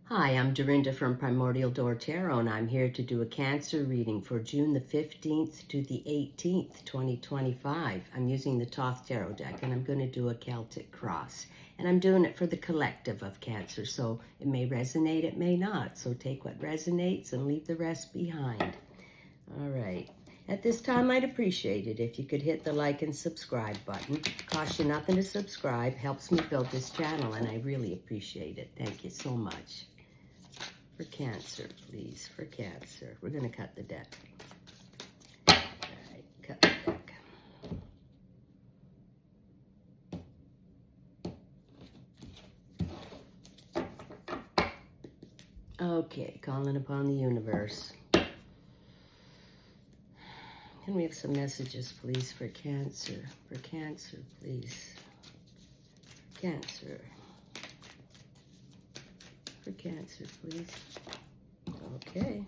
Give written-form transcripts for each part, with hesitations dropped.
Hi, I'm Dorinda from PrimordialDor Tarot, and I'm here to do a Cancer reading for June the 15th to the 18th, 2025. I'm using the Thoth Tarot deck, and I'm going to do a Celtic cross. And I'm doing it for the collective of Cancer, so it may resonate, it may not. So take what resonates and leave the rest behind. All right. At this time, I'd appreciate it if you could hit the like and subscribe button. Costs you nothing to subscribe, helps me build this channel, and I really appreciate it. Thank you so much. For Cancer, please, for Cancer. We're going to cut the deck. All right, cut the deck. Okay, calling upon the universe. Can we have some messages, please, for Cancer? For Cancer, please. Cancer. For Cancer, please. Okay.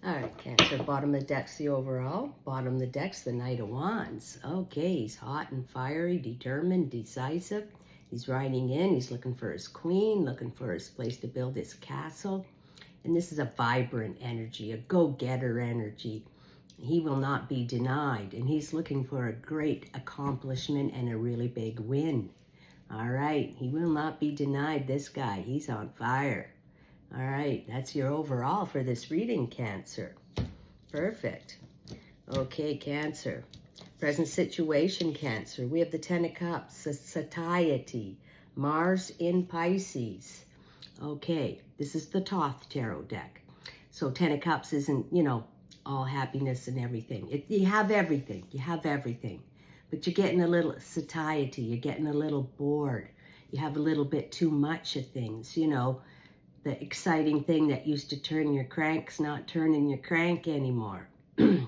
All right, Cancer, bottom of the deck's the overall. Bottom of the deck's the Knight of Wands. Okay, he's hot and fiery, determined, decisive. He's riding in. He's looking for his queen, looking for his place to build his castle. And this is a vibrant energy, a go-getter energy. He will not be denied, and he's looking for a great accomplishment and a really big win. All right, he will not be denied, this guy. He's on fire. All right, that's your overall for this reading, Cancer. Perfect. Okay, Cancer. Present situation, Cancer. We have the Ten of Cups, satiety, Mars in Pisces. Okay, this is the Thoth Tarot deck. So Ten of Cups isn't, all happiness and everything. You have everything. You have everything. But you're getting a little satiety. You're getting a little bored. You have a little bit too much of things. The exciting thing that used to turn your crank's not turning your crank anymore. The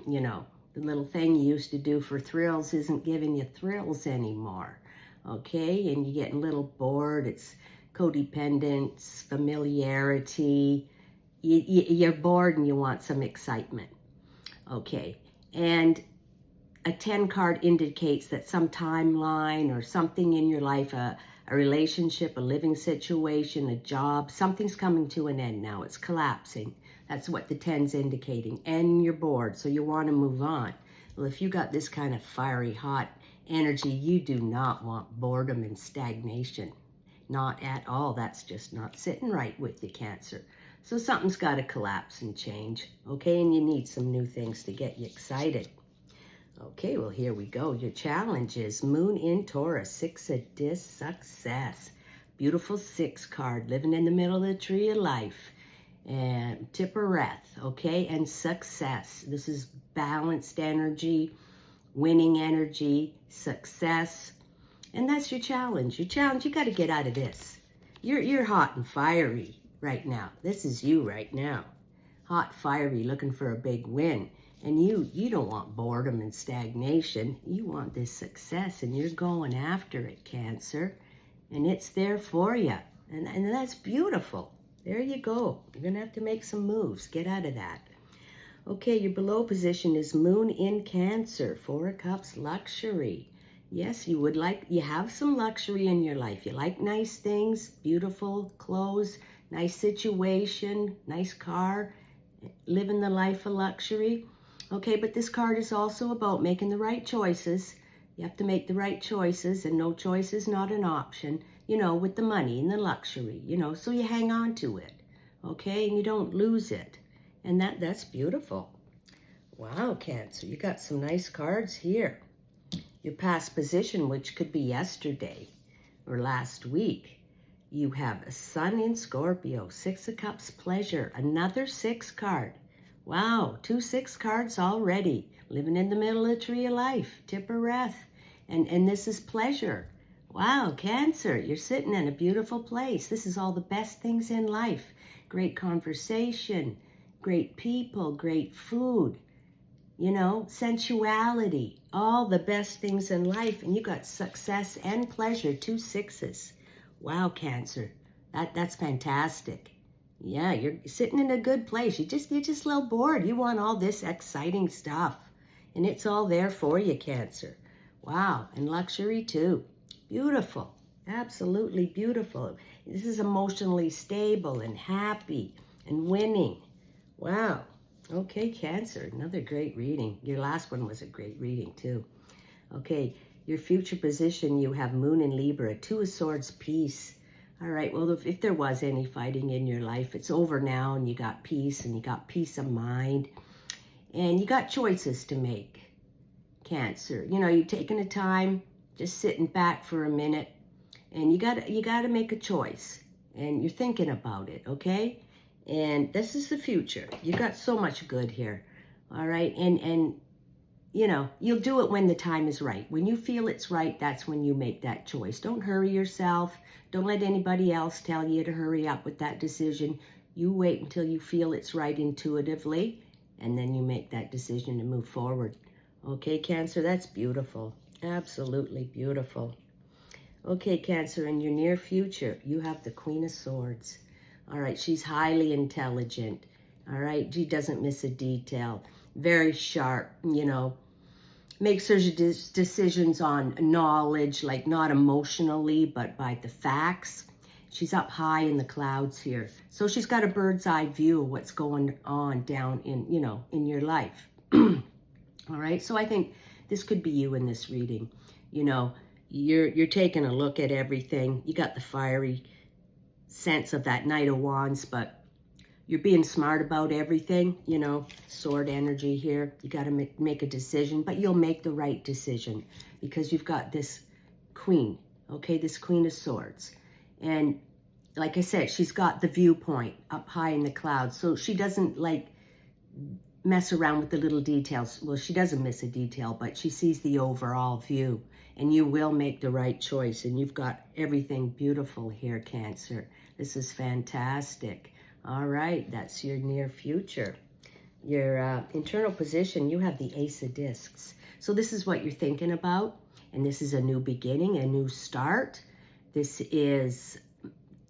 little thing you used to do for thrills isn't giving you thrills anymore. Okay? And you're getting a little bored. It's codependence, familiarity. You're bored and you want some excitement. Okay, and a 10 card indicates that some timeline or something in your life, a relationship, a living situation, a job, something's coming to an end now. It's collapsing. That's what the 10's indicating. And you're bored, so you want to move on. Well, if you got this kind of fiery, hot energy, you do not want boredom and stagnation. Not at all. That's just not sitting right with you, Cancer. So something's got to collapse and change, okay? And you need some new things to get you excited. Okay, well, here we go. Your challenge is Moon in Taurus, 6 of Discs, success. Beautiful 6 card, living in the middle of the tree of life. And Tippereth, okay? And success. This is balanced energy, winning energy, success. And that's your challenge. Your challenge, you got to get out of this. You're hot and fiery right now. This is you right now. Hot, fiery, looking for a big win. And you don't want boredom and stagnation. You want this success, and you're going after it, Cancer. And it's there for you. And that's beautiful. There you go. You're going to have to make some moves. Get out of that. Okay, your below position is Moon in Cancer, 4 of Cups, luxury. Yes, you have some luxury in your life. You like nice things, beautiful clothes, nice situation, nice car, living the life of luxury. Okay, but this card is also about making the right choices. You have to make the right choices, and no choice is not an option, with the money and the luxury, so you hang on to it, okay, and you don't lose it. And that's beautiful. Wow, Cancer, you got some nice cards here. Your past position, which could be yesterday or last week. You have a Sun in Scorpio, 6 of Cups, pleasure, another 6 card. Wow, 2 6 cards already. Living in the middle of the tree of life, Tippereth. And this is pleasure. Wow, Cancer, you're sitting in a beautiful place. This is all the best things in life. Great conversation, great people, great food, sensuality, all the best things in life. And you got success and pleasure, 2 6s. Wow, Cancer, that's fantastic. Yeah, you're sitting in a good place. You're just a little bored. You want all this exciting stuff. And it's all there for you, Cancer. Wow, and luxury too. Beautiful. Absolutely beautiful. This is emotionally stable and happy and winning. Wow. Okay, Cancer, another great reading. Your last one was a great reading too. Okay, your future position, you have Moon in Libra, Two of Swords, peace. All right, well, if there was any fighting in your life, it's over now, and you got peace, and you got peace of mind, and you got choices to make, Cancer. You know, you're taking the time, just sitting back for a minute, and you got to make a choice, and you're thinking about it, okay? And this is the future. You got so much good here, all right? And you know, you'll do it when the time is right. When you feel it's right, that's when you make that choice. Don't hurry yourself. Don't let anybody else tell you to hurry up with that decision. You wait until you feel it's right intuitively, and then you make that decision to move forward. Okay, Cancer, that's beautiful. Absolutely beautiful. Okay, Cancer, in your near future, you have the Queen of Swords. All right, she's highly intelligent. All right, she doesn't miss a detail. Very sharp, you know, makes her decisions on knowledge, like not emotionally, but by the facts. She's up high in the clouds here. So she's got a bird's eye view of what's going on down in, you know, in your life. All right, so I think this could be you in this reading. You know, you're taking a look at everything. You got the fiery sense of that Knight of Wands, but you're being smart about everything, you know, sword energy here. You got to make a decision, but you'll make the right decision because you've got this queen, okay, this Queen of Swords. And like I said, she's got the viewpoint up high in the clouds, so she doesn't like mess around with the little details. Well, she doesn't miss a detail, but she sees the overall view, and you will make the right choice, and you've got everything beautiful here, Cancer. This is fantastic. All right, that's your near future. Your internal position, you have the Ace of Discs. So this is what you're thinking about, and this is a new beginning, a new start. This is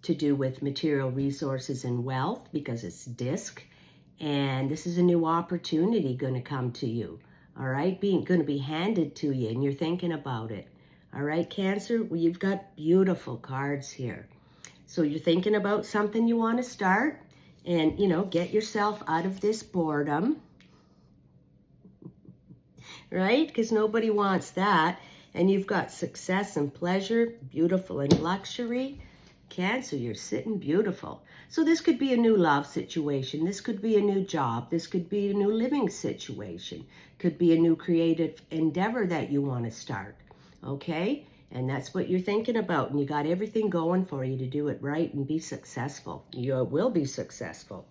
to do with material resources and wealth because it's disc, and this is a new opportunity going to come to you. All right, going to be handed to you, and you're thinking about it. All right, Cancer, well, you've got beautiful cards here. So you're thinking about something you want to start and, you know, get yourself out of this boredom, right? Because nobody wants that. And you've got success and pleasure, beautiful and luxury. Cancer, you're sitting beautiful. So this could be a new love situation. This could be a new job. This could be a new living situation. Could be a new creative endeavor that you want to start, okay? And that's what you're thinking about. And you got everything going for you to do it right and be successful. You will be successful.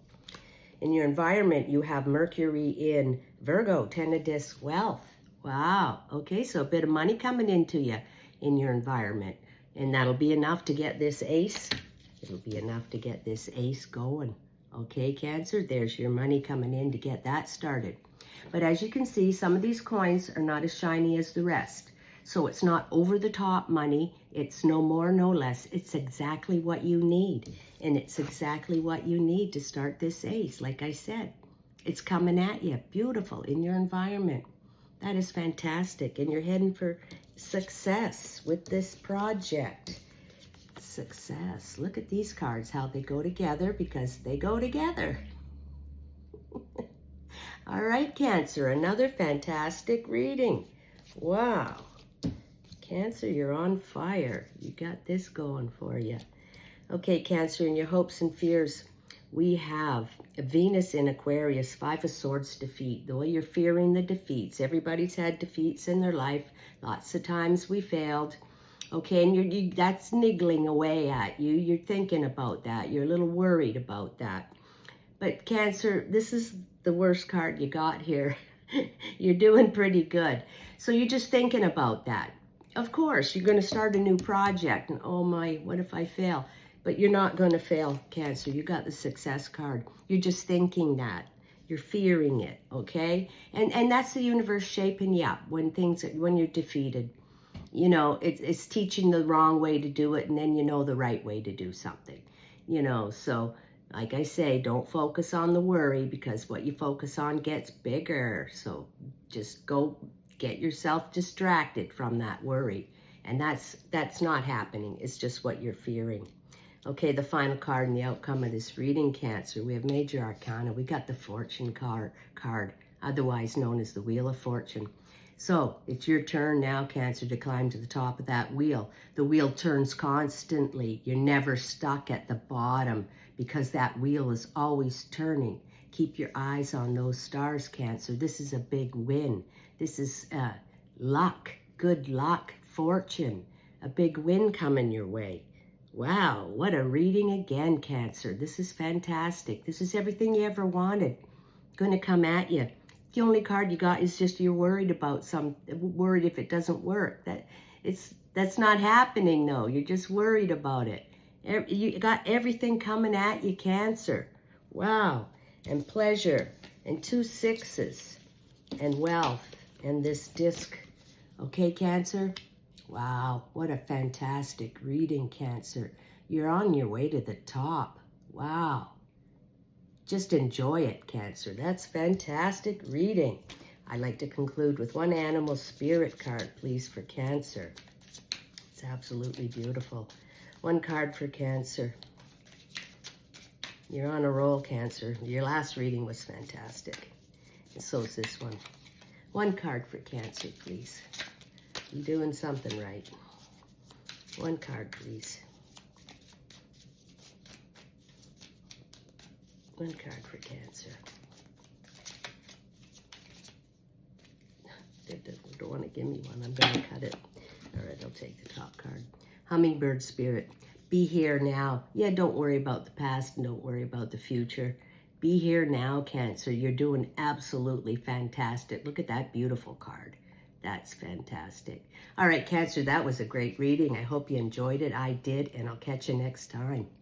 In your environment, you have Mercury in Virgo, Ten of Discs, wealth. Wow. Okay, so a bit of money coming into you in your environment. And that'll be enough to get this ace. It'll be enough to get this ace going. Okay, Cancer, there's your money coming in to get that started. But as you can see, some of these coins are not as shiny as the rest. So it's not over-the-top money. It's no more, no less. It's exactly what you need. And it's exactly what you need to start this ace. Like I said, it's coming at you. Beautiful in your environment. That is fantastic. And you're heading for success with this project. Success. Look at these cards, how they go together, because they go together. All right, Cancer, another fantastic reading. Wow. Cancer, you're on fire. You got this going for you. Okay, Cancer, in your hopes and fears, we have Venus in Aquarius, Five of Swords, defeat. The way you're fearing the defeats. Everybody's had defeats in their life. Lots of times we failed. Okay, and that's niggling away at you. You're thinking about that. You're a little worried about that. But Cancer, this is the worst card you got here. You're doing pretty good. So you're just thinking about that. Of course, you're going to start a new project. And oh my, what if I fail? But you're not going to fail, Cancer. You got the success card. You're just thinking that. You're fearing it, okay? And that's the universe shaping you up when you're defeated. You know, it's teaching the wrong way to do it, and then you know the right way to do something. You know, so Like I say, don't focus on the worry, because what you focus on gets bigger. So just go get yourself distracted from that worry. And that's not happening. It's just what you're fearing. Okay, the final card in the outcome of this reading, Cancer. We have Major Arcana. We got the Fortune card, otherwise known as the Wheel of Fortune. So it's your turn now, Cancer, to climb to the top of that wheel. The wheel turns constantly. You're never stuck at the bottom, because that wheel is always turning. Keep your eyes on those stars, Cancer. This is a big win. This is luck, good luck, fortune, a big win coming your way. Wow, what a reading again, Cancer. This is fantastic. This is everything you ever wanted. Going to come at you. The only card you got is just you're worried about worried if it doesn't work. That's not happening, though. You're just worried about it. You got everything coming at you, Cancer. Wow. And pleasure. And 2 6s. And wealth. And this disc. Okay, Cancer? Wow. What a fantastic reading, Cancer. You're on your way to the top. Wow. Just enjoy it, Cancer. That's fantastic reading. I'd like to conclude with one animal spirit card, please, for Cancer. It's absolutely beautiful. One card for Cancer. You're on a roll, Cancer. Your last reading was fantastic. And so is this one. One card for Cancer, please. You're doing something right. One card, please. One card for Cancer. They don't want to give me one. I'm going to cut it. All right, I'll take the top card. Hummingbird Spirit. Be here now. Yeah, don't worry about the past and don't worry about the future. Be here now, Cancer. You're doing absolutely fantastic. Look at that beautiful card. That's fantastic. All right, Cancer, that was a great reading. I hope you enjoyed it. I did, and I'll catch you next time.